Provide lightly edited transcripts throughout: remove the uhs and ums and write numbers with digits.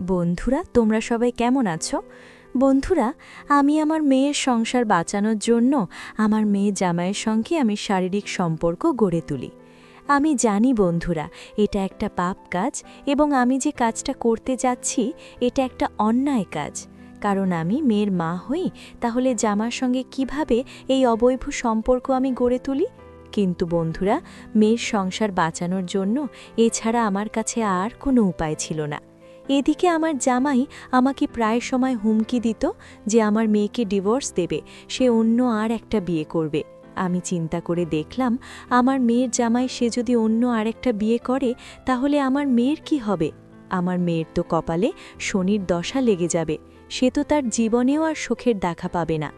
বন্ধুরা, তোমরা সবাই কেমন আছো? বন্ধুরা, আমি আমার মেয়ের সংসার বাঁচানোর জন্য আমার মেয়ে জামাইয়ের সঙ্গে আমি শারীরিক সম্পর্ক গড়ে তুলি। আমি জানি বন্ধুরা, এটা একটা পাপ কাজ এবং আমি যে কাজটা করতে যাচ্ছি এটা একটা অন্যায় কাজ। কারণ আমি মেয়ের মা হই, তাহলে জামার সঙ্গে কিভাবে এই অবৈধ সম্পর্ক আমি গড়ে তুলি? কিন্তু বন্ধুরা, মেয়ের সংসার বাঁচানোর জন্য এছাড়া আমার কাছে আর কোনো উপায় ছিল না। এদিকে আমার জামাই আমাকে প্রায় সময় হুমকি দিত যে আমার মেয়েকে ডিভোর্স দেবে, সে অন্য আর একটা বিয়ে করবে। আমি চিন্তা করে দেখলাম, আমার মেয়ের জামাই সে যদি অন্য আরেকটা বিয়ে করে তাহলে আমার মেয়ের কি হবে? আমার মেয়ের তো কপালে শনির দশা লেগে যাবে, সে তো তার জীবনেও আর সুখের দেখা পাবে না।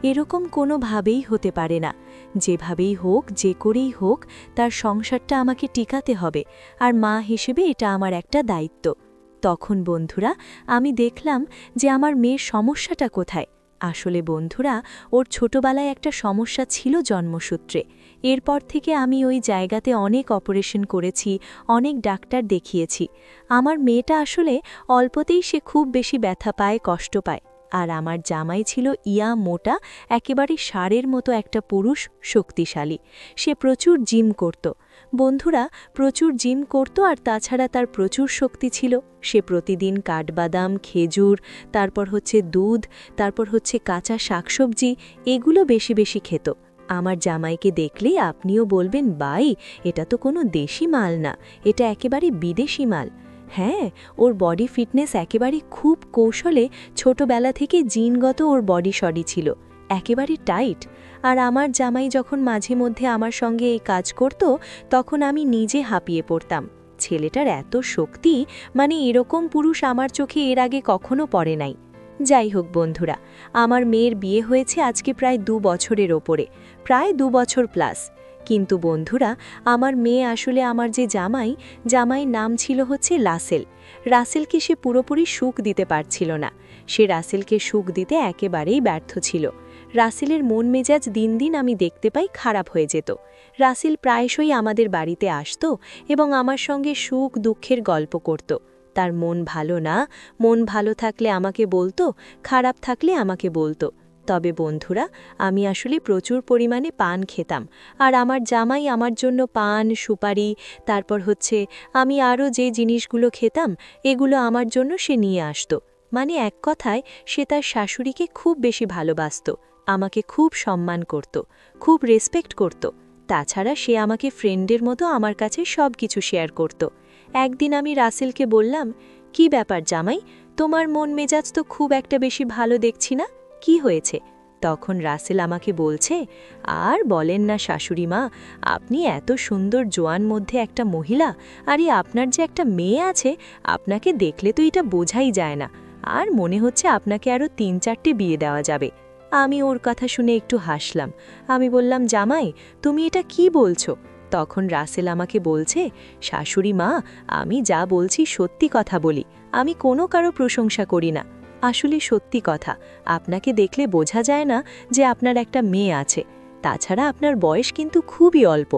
এরকম কোনোভাবেই হতে পারে না। যেভাবেই হোক, যে করেই হোক, তার সংসারটা আমাকে টিকাতে হবে, আর মা হিসেবে এটা আমার একটা দায়িত্ব। তখন বন্ধুরা, আমি দেখলাম যে আমার মেয়ের সমস্যাটা কোথায়। আসলে বন্ধুরা, ওর ছোটবেলায় একটা সমস্যা ছিল জন্মসূত্রে। এরপর থেকে আমি ওই জায়গাতে অনেক অপারেশন করেছি, অনেক ডাক্তার দেখিয়েছি। আমার মেয়েটা আসলে অল্পতেই সে খুব বেশি ব্যথা পায়, কষ্ট পায়। আর আমার জামাই ছিল মোটা, একেবারে ষাঁড়ের মতো একটা পুরুষ, শক্তিশালী। সে প্রচুর জিম করত বন্ধুরা, প্রচুর জিম করত, আর তাছাড়া তার প্রচুর শক্তি ছিল। সে প্রতিদিন কাঠবাদাম, খেজুর, তারপর দুধ, তারপর কাঁচা শাকসবজি, এগুলো বেশি বেশি খেত। আমার জামাইকে দেখলেই আপনিও বলবেন, বাই, এটা তো কোনো দেশি মাল না, এটা একেবারে বিদেশি মাল। হ্যাঁ, ওর বডি ফিটনেস একেবারে খুব কৌশলে ছোটবেলা থেকে জিনগত ওর বডি সডি ছিল, একেবারে টাইট। আর আমার জামাই যখন মাঝে মধ্যে আমার সঙ্গে এই কাজ করত, তখন আমি নিজে হাঁপিয়ে পড়তাম। ছেলেটার এত শক্তি, মানে এরকম পুরুষ আমার চোখে এর আগে কখনো পড়ে নাই। যাই হোক বন্ধুরা, আমার মেয়ের বিয়ে হয়েছে আজকে প্রায় 2 বছরের ওপরে, প্রায় 2 বছর প্লাস। কিন্তু বন্ধুরা, আমার মেয়ে আসলে আমার যে জামাই নাম ছিল রাসেল। রাসেলকে সে পুরোপুরি সুখ দিতে পারছিল না। সে রাসেলকে সুখ দিতে একেবারেই ব্যর্থ ছিল। রাসেলের মন মেজাজ দিন দিন আমি দেখতে পাই খারাপ হয়ে যেত। রাসেল প্রায়শই আমাদের বাড়িতে আসতো এবং আমার সঙ্গে সুখ দুঃখের গল্প করত। তার মন ভালো না, মন ভালো থাকলে আমাকে বলতো, খারাপ থাকলে আমাকে বলতো। তবে বন্ধুরা, আমি আসলে প্রচুর পরিমাণে পান খেতাম, আর আমার জামাই আমার জন্য পান, সুপারি, তারপর আমি আরও যে জিনিসগুলো খেতাম, এগুলো আমার জন্য সে নিয়ে আসতো। মানে এক কথায়, সে তার শাশুড়িকে খুব বেশি ভালোবাসত, আমাকে খুব সম্মান করত, খুব রেসপেক্ট করত। তাছাড়া সে আমাকে ফ্রেন্ডের মতো আমার কাছে সব কিছু শেয়ার করত। একদিন আমি রাসেলকে বললাম, কি ব্যাপার জামাই, তোমার মন মেজাজ তো খুব একটা বেশি ভালো দেখছি না, কি হয়েছে? তখন রাসেল আমাকে বলছে, আর বলেন না শাশুড়ি মা, আপনি এত সুন্দর জোয়ান মধ্যে একটা মহিলা, আরে আপনার যে একটা মেয়ে আছে, আপনাকে দেখলে তো এটা বোঝাই যায় না, আর মনে হচ্ছে আপনাকে আরও 3-4টে বিয়ে দেওয়া যাবে। আমি ওর কথা শুনে একটু হাসলাম। আমি বললাম, জামাই, তুমি এটা কি বলছো? তখন রাসেল আমাকে বলছে, শাশুড়ি মা, আমি যা বলছি সত্যি কথা বলি, আমি কোনো কারো প্রশংসা করি না। আসলে সত্যি কথা, আপনাকে দেখলে বোঝা যায় না যে আপনার একটা মেয়ে আছে। তাছাড়া আপনার বয়স কিন্তু খুবই অল্প।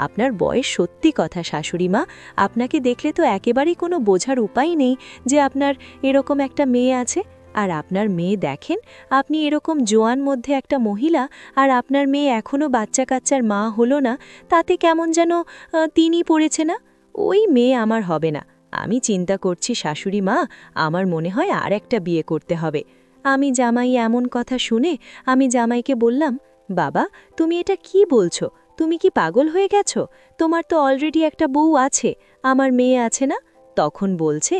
আপনার বয়স সত্যি কথা শাশুড়ি মা, আপনাকে দেখলে তো একেবারেই কোনো বোঝার উপায় নেই যে আপনার এরকম একটা মেয়ে আছে। আর আপনার মেয়ে দেখেন, আপনি এরকম জোয়ান মধ্যে একটা মহিলা, আর আপনার মেয়ে এখনও বাচ্চা কাচ্চার মা হলো না, তাতে কেমন যেন তিনি পড়েছে না? ওই মেয়ে আমার হবে না। আমি চিন্তা করছি শাশুড়ি মা, আমার মনে হয় আর একটা বিয়ে করতে হবে। আমি জামাই এমন কথা শুনে আমি জামাইকে বললাম, বাবা, তুমি এটা কি বলছো? তুমি কি পাগল হয়ে গেছো? তোমার তো অলরেডি একটা বউ আছে, আমার মেয়ে আছে না? তখন বলছে,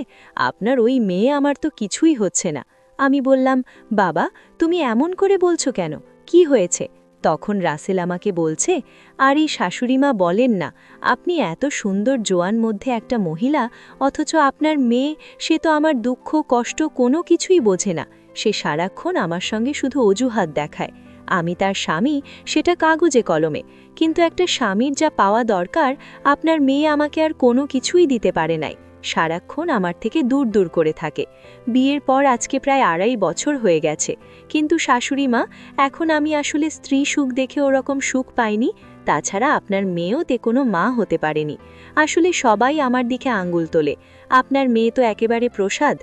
আপনার ওই মেয়ে আমার তো কিছুই হচ্ছে না। আমি বললাম, বাবা, তুমি এমন করে বলছো কেন? কি হয়েছে? তখন রাসেল আমাকে বলছে, আর এই শাশুড়িমা বলেন না, আপনি এত সুন্দর জোয়ান মধ্যে একটা মহিলা, অথচ আপনার মেয়ে, সে তো আমার দুঃখ কষ্ট কোনো কিছুই বোঝে না। সে সারাক্ষণ আমার সঙ্গে শুধু অজুহাত দেখায়। আমি তার স্বামী, সেটা কাগজে কলমে, কিন্তু একটা স্বামীর যা পাওয়া দরকার আপনার মেয়ে আমাকে আর কোনো কিছুই দিতে পারে নাই। সারাক্ষণ আমার থেকে দূর দূর করে থাকে। বিয়ের পর আজকে প্রায় 2.5 বছর হয়ে গেছে, কিন্তু শাশুড়ি মা, এখন আমি আসলে স্ত্রী সুখ দেখে ওরকম সুখ পাইনি। তাছাড়া আপনার মেয়েও তে কোনো মা হতে পারেনি। আসলে সবাই আমার দিকে আঙ্গুল তোলে, আপনার মেয়ে তো একেবারে প্রসাদ।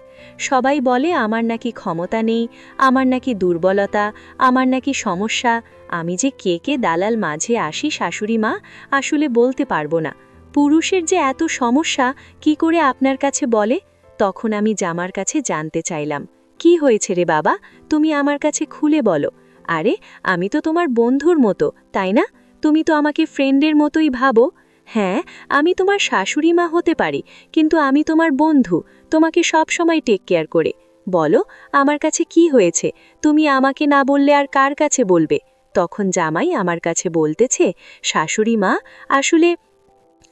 সবাই বলে আমার নাকি ক্ষমতা নেই, আমার নাকি দুর্বলতা, আমার নাকি সমস্যা। আমি যে কে দালাল মাঝে আসি শাশুড়ি মা, আসলে বলতে পারবো না। পুরুষের যে এত সমস্যা কি করে আপনার কাছে বলে? তখন আমি জামার কাছে জানতে চাইলাম, কি হয়েছে রে বাবা, তুমি আমার কাছে খুলে বলো। আরে আমি তো তোমার বন্ধুর মতো, তাই না? তুমি তো আমাকে ফ্রেন্ডের মতোই ভাবো। হ্যাঁ, আমি তোমার শাশুড়ি মা হতে পারি, কিন্তু আমি তোমার বন্ধু, তোমাকে সব সময় টেক কেয়ার করে। বলো, আমার কাছে কি হয়েছে? তুমি আমাকে না বললে আর কার কাছে বলবে? তখন জামাই আমার কাছে বলতেছে, শাশুড়ি মা, আসলে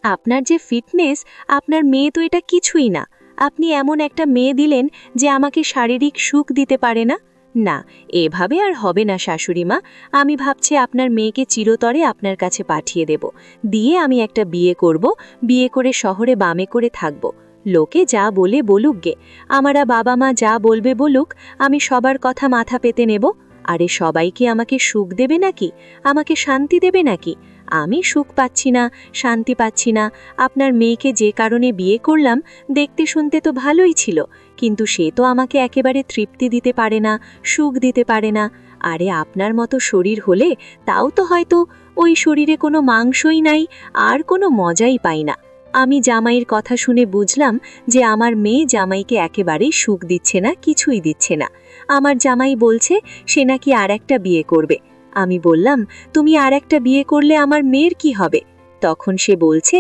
আপনার যে ফিটনেস, আপনার মেয়ে তো এটা কিছুই না। আপনি এমন একটা মেয়ে দিলেন যে আমাকে শারীরিক সুখ দিতে পারে না। না, এভাবে আর হবে না শাশুড়ি মা। আমি ভাবছি আপনার মেয়েকে চিরতরে আপনার কাছে পাঠিয়ে দেব, দিয়ে আমি একটা বিয়ে করব, বিয়ে করে শহরে বামে করে থাকব। লোকে যা বলে বলুক গে, আমারা বাবা মা যা বলবে বলুক, আমি সবার কথা মাথা পেতে নেব। আরে সবাই কি আমাকে সুখ দেবে নাকি? আমাকে শান্তি দেবে নাকি? আমি সুখ পাচ্ছি না, শান্তি পাচ্ছি না। আপনার মেয়েকে যে কারণে বিয়ে করলাম, দেখতে শুনতে তো ভালোই ছিল, কিন্তু সে তো আমাকে একেবারে তৃপ্তি দিতে পারে না, সুখ দিতে পারে না। আরে আপনার মতো শরীর হলে তাও তো হয়তো ওই শরীরে কোনো মাংসই নাই, আর কোনো মজাই পাই না। আমি জামাইয়ের কথা শুনে বুঝলাম যে আমার মেয়ে জামাইকে একেবারেই সুখ দিচ্ছে না, কিছুই দিচ্ছে না। আমার জামাই বলছে সে নাকি আর একটা বিয়ে করবে। আমি বললাম, তুমি আর একটা বিয়ে করলে আমার মেয়ের কি হবে? তখন সে বলছে,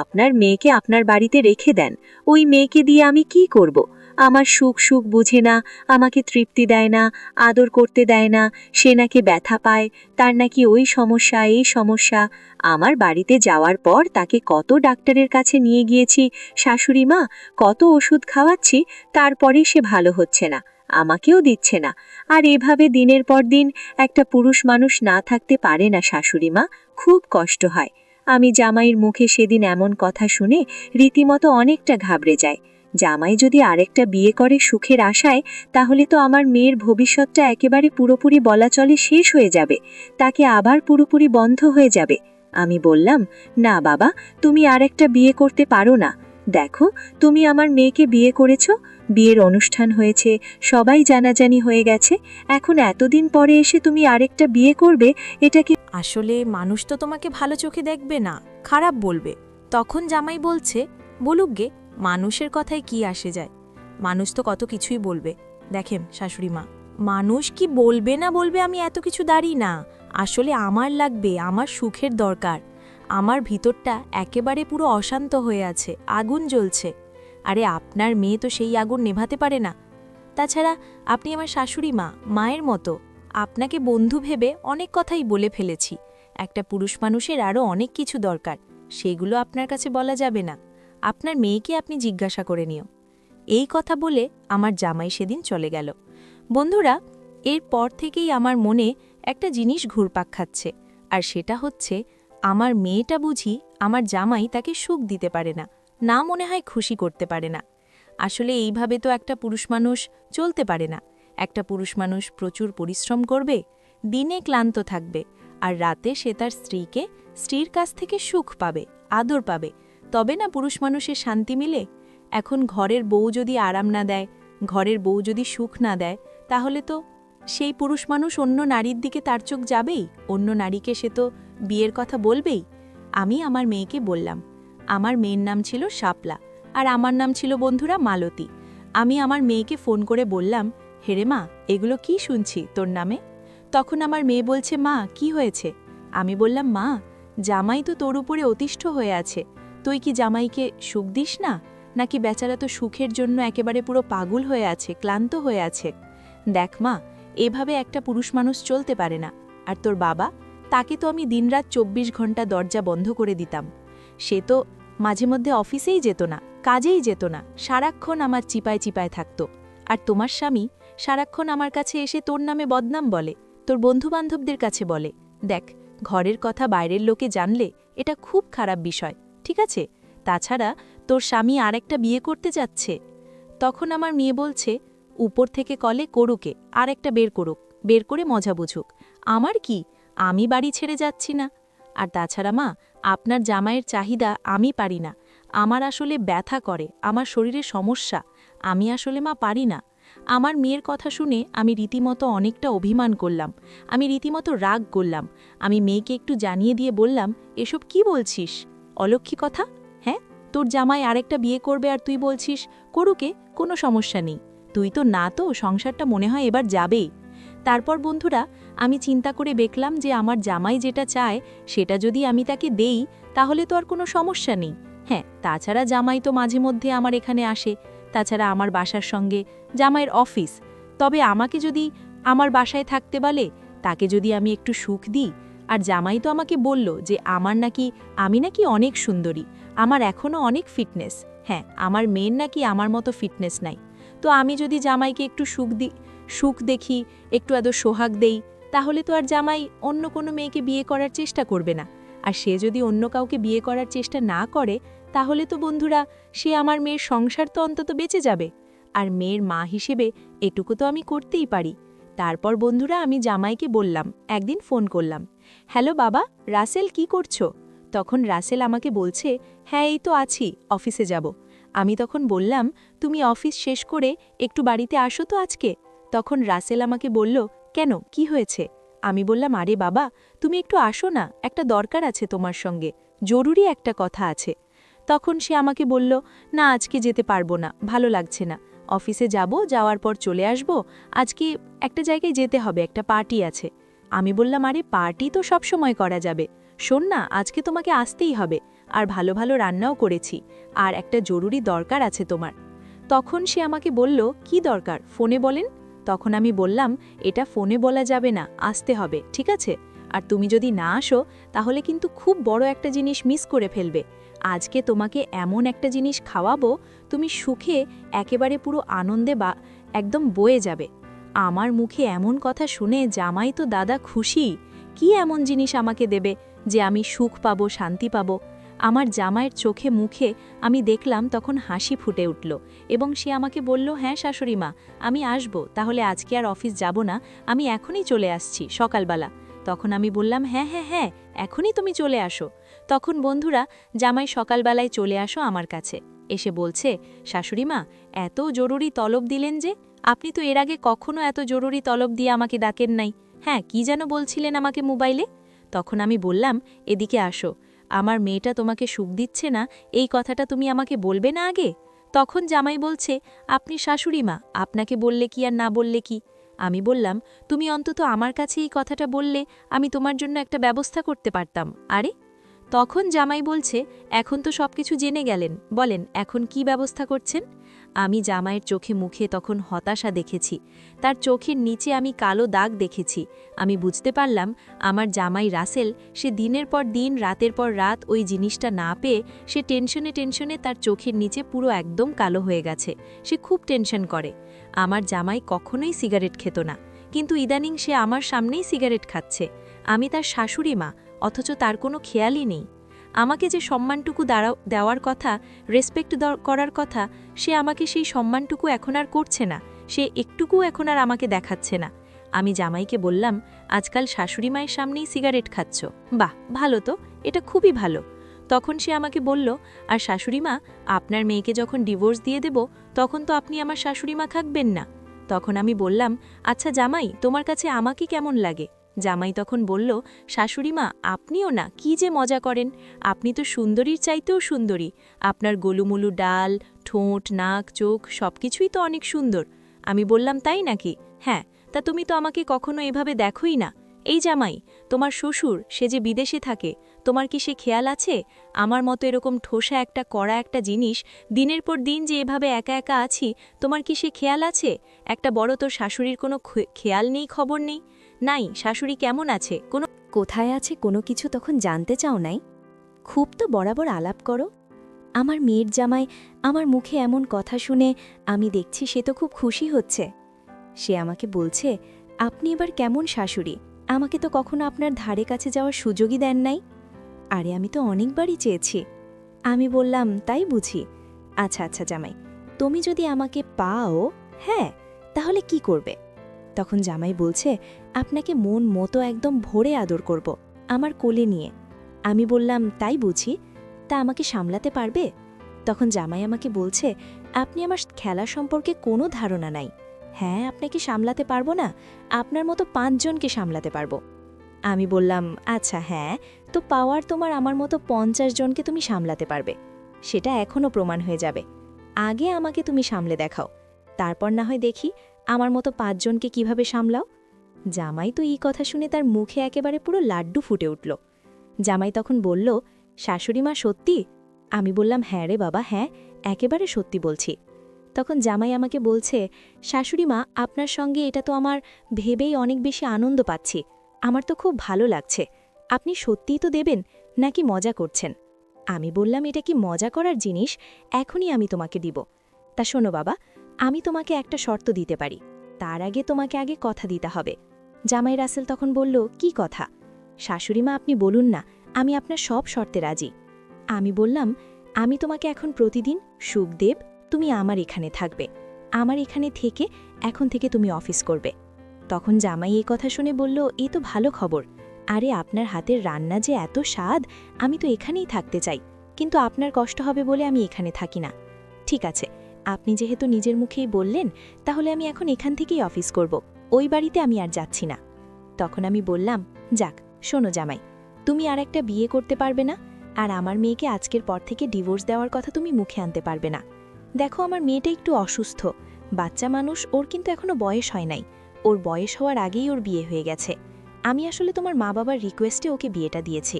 আপনার মেয়েকে আপনার বাড়িতে রেখে দেন, ওই মেয়েকে দিয়ে আমি কি করব? আমার সুখ সুখ বুঝে না, আমাকে তৃপ্তি দেয় না, আদর করতে দেয় না, সে নাকি ব্যথা পায়, তার নাকি ওই সমস্যা এই সমস্যা। আমার বাড়িতে যাওয়ার পর তাকে কত ডাক্তারের কাছে নিয়ে গিয়েছি শাশুড়ি মা, কত ওষুধ খাওয়াচ্ছি, তারপরে সে ভালো হচ্ছে না, আমাকেও দিচ্ছে না। আর এভাবে দিনের পর দিন একটা পুরুষ মানুষ না থাকতে পারে না শাশুড়ি মা, খুব কষ্ট হয়। আমি জামাইয়ের মুখে সেদিন এমন কথা শুনে রীতিমতো অনেকটা ঘাবড়ে যায়। জামাই যদি আরেকটা বিয়ে করে সুখের আশায়, তাহলে তো আমার মেয়ের ভবিষ্যৎটা একেবারে পুরোপুরি বলা চলে শেষ হয়ে যাবে, তাকে আবার পুরোপুরি বন্ধ হয়ে যাবে। আমি বললাম, না বাবা, তুমি আরেকটা বিয়ে করতে পারো না। দেখো, তুমি আমার মেয়েকে বিয়ে করেছ, বিয়ের অনুষ্ঠান হয়েছে, সবাই জানাজানি হয়ে গেছে, এখন এতদিন পরে এসে তুমি আরেকটা বিয়ে করবে, এটা কি? আসলে মানুষ তো তোমাকে ভালো চোখে দেখবে না, খারাপ বলবে। তখন জামাই বলছে, বলুক গে, মানুষের কথায় কি আসে যায়? মানুষ তো কত কিছুই বলবে। দেখেন শাশুড়ি মা, মানুষ কি বলবে না বলবে আমি এত কিছু দাঁড়ি না। আসলে আমার লাগবে, আমার সুখের দরকার। আমার ভিতরটা একেবারে পুরো অশান্ত হয়ে আছে, আগুন জ্বলছে। আরে আপনার মেয়ে তো সেই আগুন নেভাতে পারে না। তাছাড়া আপনি আমার শাশুড়ি মা, মায়ের মতো। আপনাকে বন্ধু ভেবে অনেক কথাই বলে ফেলেছি। একটা পুরুষ মানুষের আরও অনেক কিছু দরকার, সেগুলো আপনার কাছে বলা যাবে না। আপনার মেয়েকে আপনি জিজ্ঞাসা করে নিও। এই কথা বলে আমার জামাই সেদিন চলে গেল। বন্ধুরা, এরপর থেকেই আমার মনে একটা জিনিস ঘুরপাক খাচ্ছে, আর সেটা হচ্ছে আমার মেয়েটা বুঝি আমার জামাই তাকে সুখ দিতে পারে না, না মনে হয় খুশি করতে পারে না। আসলে এইভাবে তো একটা পুরুষ মানুষ চলতে পারে না। একটা পুরুষ মানুষ প্রচুর পরিশ্রম করবে, দিনে ক্লান্ত থাকবে, আর রাতে সে তার স্ত্রীর কাছ থেকে সুখ পাবে, আদর পাবে, তবে না পুরুষ মানুষের শান্তি মিলে। এখন ঘরের বউ যদি আরাম না দেয়, ঘরের বউ যদি সুখ না দেয়, তাহলে তো সেই পুরুষ মানুষ অন্য নারীর দিকে তার চোখ যাবেই, অন্য নারীকে সে তো বিয়ের কথা বলবেই। আমি আমার মেয়েকে বললাম, আমার মেয়ের নাম ছিল শাপলা, আর আমার নাম ছিল বন্ধুরা মালতী। আমি আমার মেয়েকে ফোন করে বললাম, হেরে মা, এগুলো কি শুনছি তোর নামে? তখন আমার মেয়ে বলছে, মা কি হয়েছে? আমি বললাম, মা, জামাই তো তোর উপরে অতিষ্ঠ হয়ে আছে, তুই কি জামাইকে সুখ দিস না, নাকি বেচারা তো সুখের জন্য একেবারে পুরো পাগল হয়ে আছে, ক্লান্ত হয়ে আছে? দেখ মা, এভাবে একটা পুরুষ মানুষ চলতে পারে না। আর তোর বাবা, তাকে তো আমি দিনরাত ২৪ ঘন্টা দরজা বন্ধ করে দিতাম। সে তো মাঝে মধ্যে অফিসেই যেত না, কাজেই যেত না, সারাক্ষণ আমার চিপায় চিপায় থাকত। আর তোমার স্বামী সারাক্ষণ আমার কাছে এসে তোর নামে বদনাম বলে, তোর বন্ধুবান্ধবদের কাছে বলে। দেখ, ঘরের কথা বাইরের লোকে জানলে এটা খুব খারাপ বিষয়, ঠিক আছে? তাছাড়া তোর স্বামী আরেকটা বিয়ে করতে যাচ্ছে। তখন আমার মেয়ে বলছে, উপর থেকে কলে করুকে, আরেকটা বের করুক, বের করে মজা বুঝুক। আমার কি, আমি বাড়ি ছেড়ে যাচ্ছি না। আর তাছাড়া মা, আপনার জামাইয়ের চাহিদা আমি পারি না। আমার আসলে ব্যথা করে, আমার শরীরে সমস্যা, আমি আসলে মা পারি না। আমার মেয়ের কথা শুনে আমি রীতিমতো অনেকটা অভিমান করলাম, আমি রীতিমতো রাগ করলাম। আমি মেয়েকে একটু জানিয়ে দিয়ে বললাম, এসব কি বলছিস? অলক্ষী কথা? হ্যাঁ, তোর জামাই আরেকটা বিয়ে করবে আর তুই বলছিস করুকে, কোনো সমস্যা নেই। তুই তো না, তো সংসারটা মনে হয় এবার যাবেই। তারপর বন্ধুরা, আমি চিন্তা করে দেখলাম যে আমার জামাই যেটা চায় সেটা যদি আমি তাকে দেই তাহলে তো আর কোনো সমস্যা নেই। হ্যাঁ, তাছাড়া জামাই তো মাঝে মধ্যে আমার এখানে আসে, তাছাড়া আমার বাসার সঙ্গে জামাইয়ের অফিস। তবে আমাকে যদি আমার বাসায় থাকতে বলে, তাকে যদি আমি একটু সুখ দিই, আর জামাই তো আমাকে বলল যে আমি নাকি অনেক সুন্দরী, আমার এখনও অনেক ফিটনেস। হ্যাঁ, আমার মেয়ের নাকি আমার মতো ফিটনেস নাই। তো আমি যদি জামাইকে একটু সুখ দেখি, একটু এত সোহাগ দেই, তাহলে তো আর জামাই অন্য কোনো মেয়েকে বিয়ে করার চেষ্টা করবে না। আর সে যদি অন্য কাউকে বিয়ে করার চেষ্টা না করে, তাহলে তো বন্ধুরা সে আমার মেয়ের সংসার তো অন্তত বেঁচে যাবে। আর মেয়ের মা হিসেবে এটুকু তো আমি করতেই পারি। তারপর বন্ধুরা আমি জামাইকে বললাম, একদিন ফোন করলাম, হ্যালো বাবা, রাসেল কি করছো? তখন রাসেল আমাকে বলছে, হ্যাঁ এই তো আছি, অফিসে যাব। আমি তখন বললাম, তুমি অফিস শেষ করে একটু বাড়িতে আসো তো আজকে। তখন রাসেল আমাকে বলল, কেন, কি হয়েছে? আমি বললাম, আরে বাবা, তুমি একটু আসো না, একটা দরকার আছে তোমার সঙ্গে, জরুরি একটা কথা আছে। তখন সে আমাকে বলল, না আজকে যেতে পারবো না, ভালো লাগছে না, অফিসে যাব, যাওয়ার পর চলে আসব, আজকে একটা জায়গায় যেতে হবে, একটা পার্টি আছে। আমি বললাম, আরে পার্টি তো সব সময় করা যাবে, শোন না আজকে তোমাকে আসতেই হবে, আর ভালো ভালো রান্নাও করেছি, আর একটা জরুরি দরকার আছে তোমার। তখন সে আমাকে বলল, কি দরকার, ফোনে বলেন। তখন আমি বললাম, এটা ফোনে বলা যাবে না, আসতে হবে, ঠিক আছে? আর তুমি যদি না আসো তাহলে কিন্তু খুব বড় একটা জিনিস মিস করে ফেলবে। আজকে তোমাকে এমন একটা জিনিস খাওয়াবো, তুমি সুখে একেবারে পুরো আনন্দে একদম বয়ে যাবে। আমার মুখে এমন কথা শুনে জামাই তো দাদা খুশি, কি এমন জিনিস আমাকে দেবে যে আমি সুখ পাবো, শান্তি পাবো। আমার জামাইয়ের চোখে মুখে আমি দেখলাম তখন হাসি ফুটে উঠল, এবং সে আমাকে বলল, হ্যাঁ শাশুড়ি মা, আমি আসব, তাহলে আজকে আর অফিস যাব না, আমি এখনই চলে আসছি সকালবেলা। তখন আমি বললাম, হ্যাঁ হ্যাঁ হ্যাঁ, এখনই তুমি চলে আসো। তখন বন্ধুরা জামাই সকালবেলায় চলে আসো আমার কাছে, এসে বলছে, শাশুড়ি মা, এত জরুরি তলব দিলেন যে, আপনি তো এর আগে কখনো এত জরুরি তলব দিয়ে আমাকে ডাকেন নাই। হ্যাঁ, কি যেন বলছিলেন আমাকে মোবাইলে? তখন আমি বললাম, এদিকে আসো, আমার মেয়েটা তোমাকে সুখ দিচ্ছে না, এই কথাটা তুমি আমাকে বলবে না আগে? তখন জামাই বলছে, আপনি শাশুড়ি মা, আপনাকে বললে কি আর না বললে কি? আমি বললাম, তুমি অন্তত আমার কাছে এই কথাটা বললে আমি তোমার জন্য একটা ব্যবস্থা করতে পারতাম। আরে, তখন জামাই বলছে, এখন তো সবকিছু জেনে গেলেন, বলেন এখন কি ব্যবস্থা করছেন? আমি জামাইয়ের চোখে মুখে তখন হতাশা দেখেছি, তার চোখের নিচে আমি কালো দাগ দেখেছি। আমি বুঝতে পারলাম আমার জামাই রাসেল, সে দিনের পর দিন, রাতের পর রাত ওই জিনিসটা না পেয়ে সে টেনশনে টেনশনে তার চোখের নিচে পুরো একদম কালো হয়ে গেছে, সে খুব টেনশন করে। আমার জামাই কখনোই সিগারেট খেত না, কিন্তু ইদানিং সে আমার সামনেই সিগারেট খাচ্ছে। আমি তার শাশুড়ি মা, অথচ তার কোনো খেয়ালই নেই। আমাকে যে সম্মানটুকু দেওয়ার কথা, রেসপেক্ট করার কথা, সে আমাকে সেই সম্মানটুকু এখন আর করছে না, সে একটুকু এখন আর আমাকে দেখাচ্ছে না। আমি জামাইকে বললাম, আজকাল শাশুড়ি মায়ের সামনেই সিগারেট খাচ্ছ, বাহ ভালো তো, এটা খুবই ভালো। তখন সে আমাকে বলল, আর শাশুড়ি মা, আপনার মেয়েকে যখন ডিভোর্স দিয়ে দেব তখন তো আপনি আমার শাশুড়ি মা থাকবেন না। তখন আমি বললাম, আচ্ছা জামাই, তোমার কাছে আমাকে কেমন লাগে? জামাই তখন বলল, শাশুড়ি মা, আপনিও না কি যে মজা করেন, আপনি তো সুন্দরীর চাইতেও সুন্দরী, আপনার গোলুমুলু ডাল, ঠোঁট, নাক, চোখ সবকিছুই তো অনেক সুন্দর। আমি বললাম, তাই নাকি? হ্যাঁ, তা তুমি তো আমাকে কখনো এভাবে দেখোই না। এই জামাই, তোমার শ্বশুর, সে যে বিদেশে থাকে, তোমার কি সে খেয়াল আছে আমার মতো এরকম ঠোসা একটা কড়া একটা জিনিস দিনের পর দিন যে এভাবে একা একা আছি, তোমার কি সে খেয়াল আছে? একটা বড় তোর শাশুড়ির কোনো খেয়াল নেই, খবর নেই? নাই, শাশুড়ি কেমন আছে, কোথায় আছে কোনো কিছু তখন জানতে চাও নাই? খুব তো বরাবর আলাপ করো। আমার মেয়ের জামাই আমার মুখে এমন কথা শুনে আমি দেখছি সে তো খুব খুশি হচ্ছে। সে আমাকে বলছে, আপনি এবার কেমন শাশুড়ি, আমাকে তো কখনো আপনার ধারে কাছে যাওয়ার সুযোগই দেন নাই। আরে আমি তো অনেকবারই চেয়েছি। আমি বললাম, তাই বুঝি? আচ্ছা আচ্ছা জামাই, তুমি যদি আমাকে পাও, হ্যাঁ, তাহলে কি করবে? তখন জামাই বলছে, আপনাকে মন মতো একদম ভরে আদর করব, আমার কোলে নিয়ে। আমি বললাম, তাই বুঝি? তা আমাকে সামলাতে পারবে? তখন জামাই আমাকে বলছে, আপনি আমার খেলা সম্পর্কে কোনো ধারণা নাই। হ্যাঁ, আপনাকে সামলাতে পারবো না, আপনার মতো 5 জনকে সামলাতে পারবো। আমি বললাম, আচ্ছা হ্যাঁ, তো পাওয়ার তোমার আমার মতো 50 জনকে তুমি সামলাতে পারবে, সেটা এখনও প্রমাণ হয়ে যাবে। আগে আমাকে তুমি সামলে দেখাও, তারপর না হয় দেখি আমার মতো 5 জনকে কিভাবে সামলাও। জামাই তো এই কথা শুনে তার মুখে একেবারে পুরো লাড্ডু ফুটে উঠল। জামাই তখন বলল, শাশুড়িমা সত্যি? আমি বললাম, হ্যাঁ রে বাবা, হ্যাঁ, একেবারে সত্যি বলছি। তখন জামাই আমাকে বলছে, শাশুড়িমা, আপনার সঙ্গে এটা তো আমার ভেবেই অনেক বেশি আনন্দ পাচ্ছি, আমার তো খুব ভালো লাগছে। আপনি সত্যিই তো দেবেন নাকি মজা করছেন? আমি বললাম, এটা কি মজা করার জিনিস? এখনই আমি তোমাকে দিব। তা শোনো বাবা, আমি তোমাকে একটা শর্ত দিতে পারি, তার আগে তোমাকে আগে কথা দিতে হবে। জামাই রাসেল তখন বলল, কি কথা? শাশুড়িমা, আপনি বলুন না, আমি আপনার সব শর্তে রাজি। আমি বললাম, আমি তোমাকে এখন প্রতিদিন সুখ দেব, তুমি আমার এখানে থাকবে, আমার এখানে থেকে এখন থেকে তুমি অফিস করবে। তখন জামাই এই কথা শুনে বলল, এই তো ভালো খবর। আরে আপনার হাতের রান্না যে এত স্বাদ, আমি তো এখানেই থাকতে চাই, কিন্তু আপনার কষ্ট হবে বলে আমি এখানে থাকি না। ঠিক আছে, আপনি যেহেতু নিজের মুখেই বললেন, তাহলে আমি এখন এখান থেকেই অফিস করব, ওই বাড়িতে আমি আর যাচ্ছি না। তখন আমি বললাম, যাক, শোনো জামাই, তুমি আর একটা বিয়ে করতে পারবে না, আর আমার মেয়েকে আজকের পর থেকে ডিভোর্স দেওয়ার কথা তুমি মুখে আনতে পারবে না। দেখো, আমার মেয়েটা একটু অসুস্থ, বাচ্চা মানুষ, ওর কিন্তু এখনো বয়স হয় নাই, ওর বয়স হওয়ার আগেই ওর বিয়ে হয়ে গেছে। আমি আসলে তোমার মা বাবার রিকোয়েস্টে ওকে বিয়েটা দিয়েছি।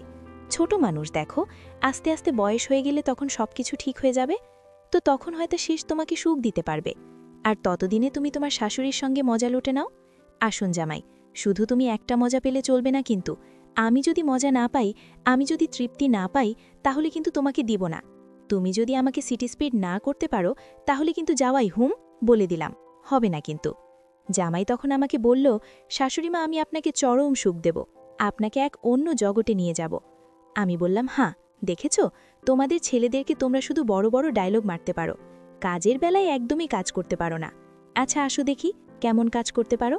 ছোট মানুষ, দেখো, আস্তে আস্তে বয়স হয়ে গেলে তখন সবকিছু ঠিক হয়ে যাবে, তো তখন হয়তো শেষ তোমাকে সুখ দিতে পারবে, আর ততদিনে তুমি তোমার শাশুড়ির সঙ্গে মজা লুটে নাও। আসুন জামাই, শুধু তুমি একটা মজা পেলে চলবে না কিন্তু, আমি যদি মজা না পাই, আমি যদি তৃপ্তি না পাই, তাহলে কিন্তু তোমাকে দিব না। তুমি যদি আমাকে সিটি স্পিড না করতে পারো, তাহলে কিন্তু যাওয়াই হুম, বলে দিলাম, হবে না কিন্তু। জামাই তখন আমাকে বলল, শাশুড়িমা, আমি আপনাকে চরম সুখ দেব, আপনাকে এক অন্য জগতে নিয়ে যাব। আমি বললাম, হ্যাঁ, দেখেছ, তোমাদের ছেলেদেরকে তোমরা শুধু বড় বড় ডায়লগ মারতে পারো, কাজের বেলায় একদমই কাজ করতে পারো না। আচ্ছা আসো দেখি কেমন কাজ করতে পারো।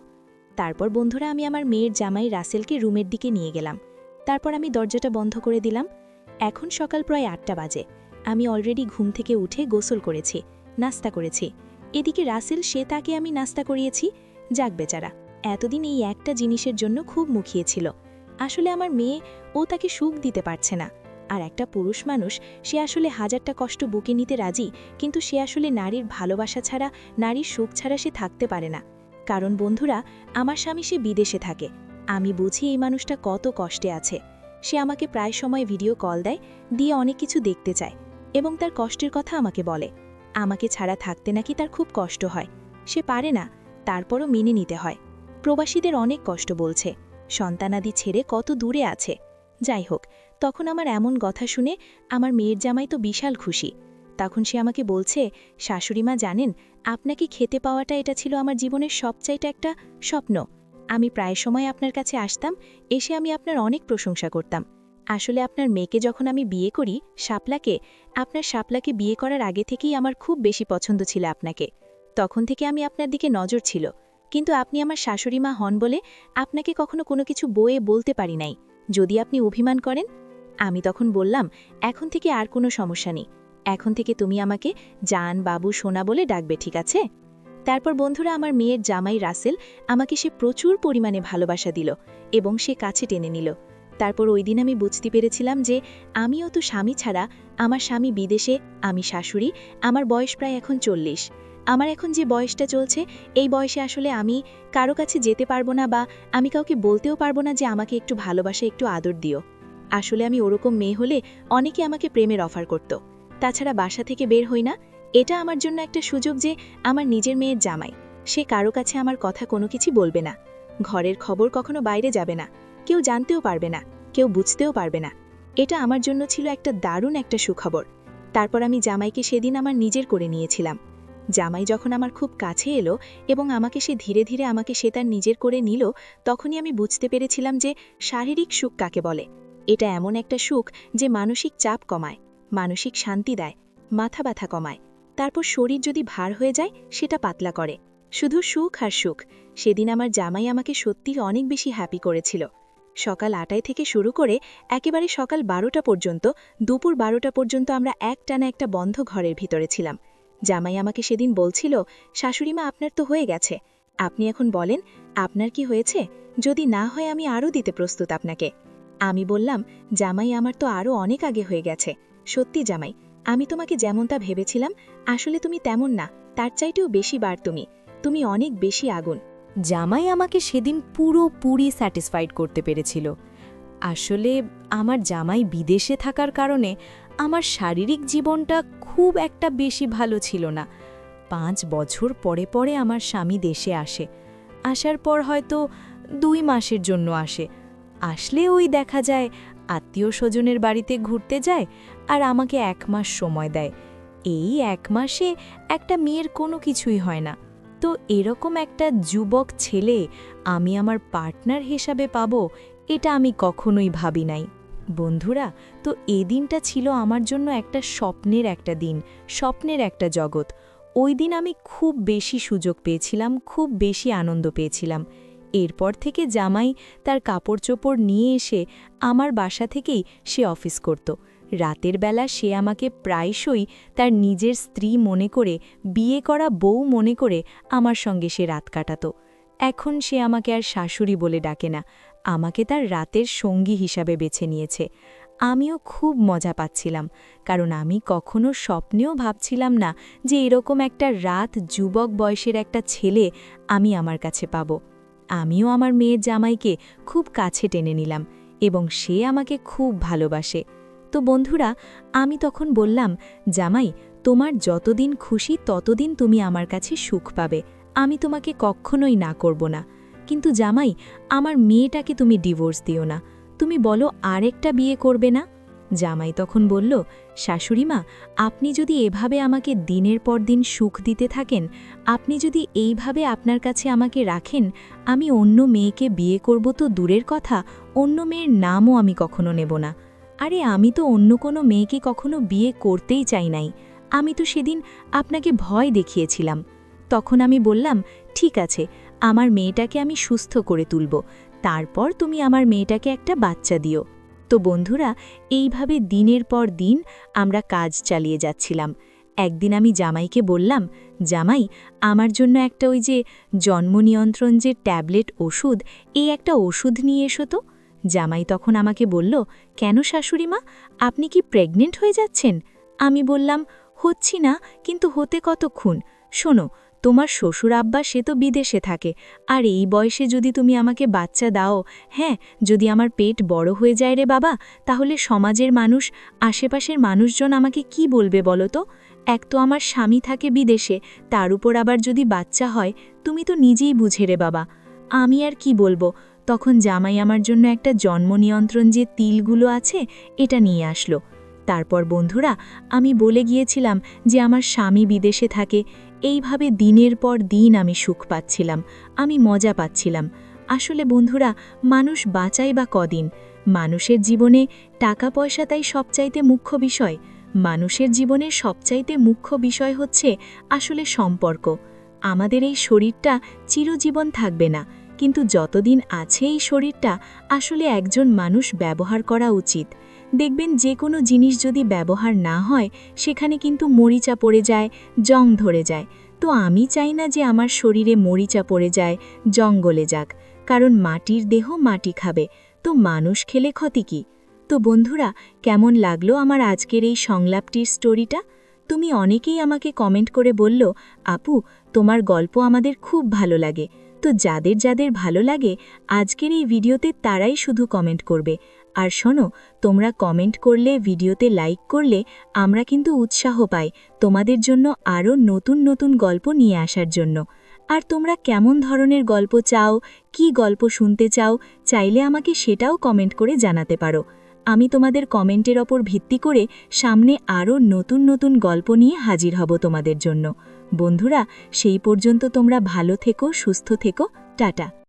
তারপর বন্ধুরা, আমি আমার মেয়ের জামাই রাসেলকে রুমের দিকে নিয়ে গেলাম। তারপর আমি দরজাটা বন্ধ করে দিলাম। এখন সকাল প্রায় 8টা বাজে। আমি অলরেডি ঘুম থেকে উঠে গোসল করেছি, নাস্তা করেছি। এদিকে রাসেল, সে তাকে আমি নাস্তা করিয়েছি। যাক বেচারা, এতদিন এই একটা জিনিসের জন্য খুব মুখিয়েছিল। আসলে আমার মেয়ে, ও তাকে সুখ দিতে পারছে না। আর একটা পুরুষ মানুষ, সে আসলে হাজারটা কষ্ট বুকে নিতে রাজি, কিন্তু সে আসলে নারীর ভালোবাসা ছাড়া, নারীর সুখ ছাড়া সে থাকতে পারে না। কারণ বন্ধুরা, আমার স্বামী সে বিদেশে থাকে, আমি বুঝি এই মানুষটা কত কষ্টে আছে। সে আমাকে প্রায় সময় ভিডিও কল দেয়, দিয়ে অনেক কিছু দেখতে চায়, এবং তার কষ্টের কথা আমাকে বলে। আমাকে ছাড়া থাকতে নাকি তার খুব কষ্ট হয়, সে পারে না, তারপরও মেনে নিতে হয়। প্রবাসীদের অনেক কষ্ট বলছে, সন্তানাদি ছেড়ে কত দূরে আছে। যাই হোক, তখন আমার এমন কথা শুনে আমার মেয়ের জামাই তো বিশাল খুশি। তখন সে আমাকে বলছে, শাশুড়িমা জানেন, আপনাকে খেতে পাওয়াটা এটা ছিল আমার জীবনের সবচাইতে একটা স্বপ্ন। আমি প্রায় সময় আপনার কাছে আসতাম, এসে আমি আপনার অনেক প্রশংসা করতাম। আসলে আপনার মেয়েকে যখন আমি বিয়ে করি, শাপলাকে, আপনার শাপলাকে বিয়ে করার আগে থেকেই আমার খুব বেশি পছন্দ ছিল আপনাকে। তখন থেকে আমি আপনার দিকে নজর ছিল, কিন্তু আপনি আমার শাশুড়িমা হন বলে আপনাকে কখনো কোনো কিছু বয়ে বলতে পারি নাই, যদি আপনি অভিমান করেন। আমি তখন বললাম, এখন থেকে আর কোনো সমস্যা নেই, এখন থেকে তুমি আমাকে জান, বাবু, সোনা বলে ডাকবে, ঠিক আছে? তারপর বন্ধুরা, আমার মেয়ের জামাই রাসেল আমাকে সে প্রচুর পরিমাণে ভালোবাসা দিল এবং সে কাছে টেনে নিল। তারপর ওই দিন আমি বুঝতে পেরেছিলাম যে আমিও তো স্বামী ছাড়া, আমার স্বামী বিদেশে, আমি শাশুড়ি, আমার বয়স প্রায় এখন 40। আমার এখন যে বয়সটা চলছে, এই বয়সে আসলে আমি কারো কাছে যেতে পারবো না, বা আমি কাউকে বলতেও পারবো না যে আমাকে একটু ভালোবাসা, একটু আদর দিও। আসলে আমি ওরকম মেয়ে হলে অনেকে আমাকে প্রেমের অফার করত। তাছাড়া বাসা থেকে বের হই না, এটা আমার জন্য একটা সুযোগ যে আমার নিজের মেয়ের জামাই, সে কারো কাছে আমার কথা কোনো কিছু বলবে না, ঘরের খবর কখনো বাইরে যাবে না, কেউ জানতেও পারবে না, কেউ বুঝতেও পারবে না। এটা আমার জন্য ছিল একটা দারুণ একটা সুখবর। তারপর আমি জামাইকে সেদিন আমার নিজের করে নিয়েছিলাম। জামাই যখন আমার খুব কাছে এলো এবং আমাকে সে ধীরে ধীরে আমাকে সে তার নিজের করে নিল, তখনই আমি বুঝতে পেরেছিলাম যে শারীরিক সুখ কাকে বলে। এটা এমন একটা সুখ যে মানসিক চাপ কমায়, মানসিক শান্তি দেয়, মাথা ব্যথা কমায়, তারপর শরীর যদি ভার হয়ে যায় সেটা পাতলা করে। শুধু সুখ আর সুখ। সেদিন আমার জামাই আমাকে সত্যি অনেক বেশি হ্যাপি করেছিল। সকাল ৮টায় থেকে শুরু করে একেবারে সকাল ১২টা পর্যন্ত, দুপুর ১২টা পর্যন্ত আমরা একটানা একটা বন্ধ ঘরের ভিতরে ছিলাম। জামাই আমাকে সেদিন বলছিল, শাশুড়িমা আপনার তো হয়ে গেছে, আপনি এখন বলেন আপনার কি হয়েছে, যদি না হয় আমি আরও দিতে প্রস্তুত আপনাকে। আমি বললাম, জামাই আমার তো আরও অনেক আগে হয়ে গেছে। সত্যি জামাই, আমি তোমাকে যেমনটা ভেবেছিলাম আসলে তুমি তেমন না, তার চাইতেও বেশি বার তুমি অনেক বেশি আগুন। জামাই আমাকে সেদিন পুরোপুরি স্যাটিসফাইড করতে পেরেছিল। আসলে আমার জামাই বিদেশে থাকার কারণে আমার শারীরিক জীবনটা খুব একটা বেশি ভালো ছিল না। ৫ বছর পরে পরে আমার স্বামী দেশে আসে। আসার পর হয়তো ২ মাসের জন্য আসে। আসলে ওই দেখা যায় আত্মীয় স্বজনের বাড়িতে ঘুরতে যায় আর আমাকে ১ মাস সময় দেয়। এই ১ মাসে একটা মেয়ের কোনো কিছুই হয় না। তো এরকম একটা যুবক ছেলে আমি আমার পার্টনার হিসাবে পাবো, এটা আমি কখনোই ভাবি নাই। বন্ধুরা, তো এই দিনটা ছিল আমার জন্য একটা স্বপ্নের একটা দিন, স্বপ্নের একটা জগৎ। ওই দিন আমি খুব বেশি সুযোগ পেয়েছিলাম, খুব বেশি আনন্দ পেয়েছিলাম। এরপর থেকে জামাই তার কাপড় চোপড় নিয়ে এসে আমার বাসা থেকেই সে অফিস করত। রাতের বেলা সে আমাকে প্রায়শই তার নিজের স্ত্রী মনে করে, বিয়ে করা বউ মনে করে আমার সঙ্গে সে রাত কাটাত। এখন সে আমাকে আর শাশুড়ি বলে ডাকে না, আমাকে তার রাতের সঙ্গী হিসাবে বেছে নিয়েছে। আমিও খুব মজা পাচ্ছিলাম, কারণ আমি কখনো স্বপ্নেও ভাবছিলাম না যে এরকম একটা রাত যুবক বয়সের একটা ছেলে আমি আমার কাছে পাব। আমিও আমার মেয়ের জামাইকে খুব কাছে টেনে নিলাম এবং সে আমাকে খুব ভালোবাসে। তো বন্ধুরা, আমি তখন বললাম, জামাই, তোমার যতদিন খুশি ততদিন তুমি আমার কাছে সুখ পাবে, আমি তোমাকে কখনোই না করব না। কিন্তু জামাই, আমার মেয়েটাকে তুমি ডিভোর্স দিও না, তুমি বলো আরেকটা বিয়ে করবে না। জামাই তখন বলল, শাশুড়িমা, আপনি যদি এভাবে আমাকে দিনের পর দিন সুখ দিতে থাকেন, আপনি যদি এইভাবে আপনার কাছে আমাকে রাখেন, আমি অন্য মেয়েকে বিয়ে করব তো দূরের কথা, অন্য মেয়ের নামও আমি কখনো নেব না। আরে আমি তো অন্য কোনো মেয়েকে কখনো বিয়ে করতেই চাই নাই, আমি তো সেদিন আপনাকে ভয় দেখিয়েছিলাম। তখন আমি বললাম, ঠিক আছে, আমার মেয়েটাকে আমি সুস্থ করে তুলব, তারপর তুমি আমার মেয়েটাকে একটা বাচ্চা দিও। তো বন্ধুরা, এইভাবে দিনের পর দিন আমরা কাজ চালিয়ে যাচ্ছিলাম। একদিন আমি জামাইকে বললাম, জামাই, আমার জন্য একটা ওই যে জন্ম নিয়ন্ত্রণ যে ট্যাবলেট ওষুধ, এই একটা ওষুধ নিয়ে এসো তো। জামাই তখন আমাকে বলল, কেন শাশুড়িমা, আপনি কি প্রেগনেন্ট হয়ে যাচ্ছেন? আমি বললাম, হচ্ছি না, কিন্তু হতে কতক্ষণ। শোনো, তোমার শ্বশুর আব্বা সে তো বিদেশে থাকে, আর এই বয়সে যদি তুমি আমাকে বাচ্চা দাও, হ্যাঁ, যদি আমার পেট বড় হয়ে যায় রে বাবা, তাহলে সমাজের মানুষ, আশেপাশের মানুষজন আমাকে কি বলবে বলো তো? এক তো আমার স্বামী থাকে বিদেশে, তার উপর আবার যদি বাচ্চা হয়, তুমি তো নিজেই বুঝে রে বাবা। আমি আর কি বলবো। তখন জামাই আমার জন্য একটা জন্ম নিয়ন্ত্রণ যে তিলগুলো আছে এটা নিয়ে আসলো। তারপর বন্ধুরা, আমি বলে গিয়েছিলাম যে আমার স্বামী বিদেশে থাকে। এইভাবে দিনের পর দিন আমি সুখ পাচ্ছিলাম, আমি মজা পাচ্ছিলাম। আসলে বন্ধুরা, মানুষ বাঁচায় বা কদিন? মানুষের জীবনে টাকা পয়সা তাই সবচাইতে মুখ্য বিষয়। মানুষের জীবনের সবচাইতে মুখ্য বিষয় হচ্ছে আসলে সম্পর্ক। আমাদের এই শরীরটা চিরজীবন থাকবে না, কিন্তু যতদিন আছে এই শরীরটা আসলে একজন মানুষ ব্যবহার করা উচিত। দেখবেন যে কোনো জিনিস যদি ব্যবহার না হয় সেখানে কিন্তু মরিচা পড়ে যায়, জং ধরে যায়। তো আমি চাই না যে আমার শরীরে মরিচা পড়ে যায়, জং গলে যাক, কারণ মাটির দেহ মাটি খাবে, তো মানুষ খেলে ক্ষতি কি? তো বন্ধুরা, কেমন লাগলো আমার আজকের এই সংলাপটির স্টোরিটা? তুমি অনেকেই আমাকে কমেন্ট করে বলল, আপু, তোমার গল্প আমাদের খুব ভালো লাগে। তো যাদের যাদের ভালো লাগে আজকের এই ভিডিওতে তারাই শুধু কমেন্ট করবে। আর শোনো, তোমরা কমেন্ট করলে, ভিডিওতে লাইক করলে আমরা কিন্তু উৎসাহ পাই তোমাদের জন্য আরও নতুন নতুন গল্প নিয়ে আসার জন্য। আর তোমরা কেমন ধরনের গল্প চাও, কি গল্প শুনতে চাও, চাইলে আমাকে সেটাও কমেন্ট করে জানাতে পারো। আমি তোমাদের কমেন্টের ওপর ভিত্তি করে সামনে আরও নতুন নতুন গল্প নিয়ে হাজির হব তোমাদের জন্য। বন্ধুরা, সেই পর্যন্ত তোমরা ভালো থেকো, সুস্থ থেকো, টাটা।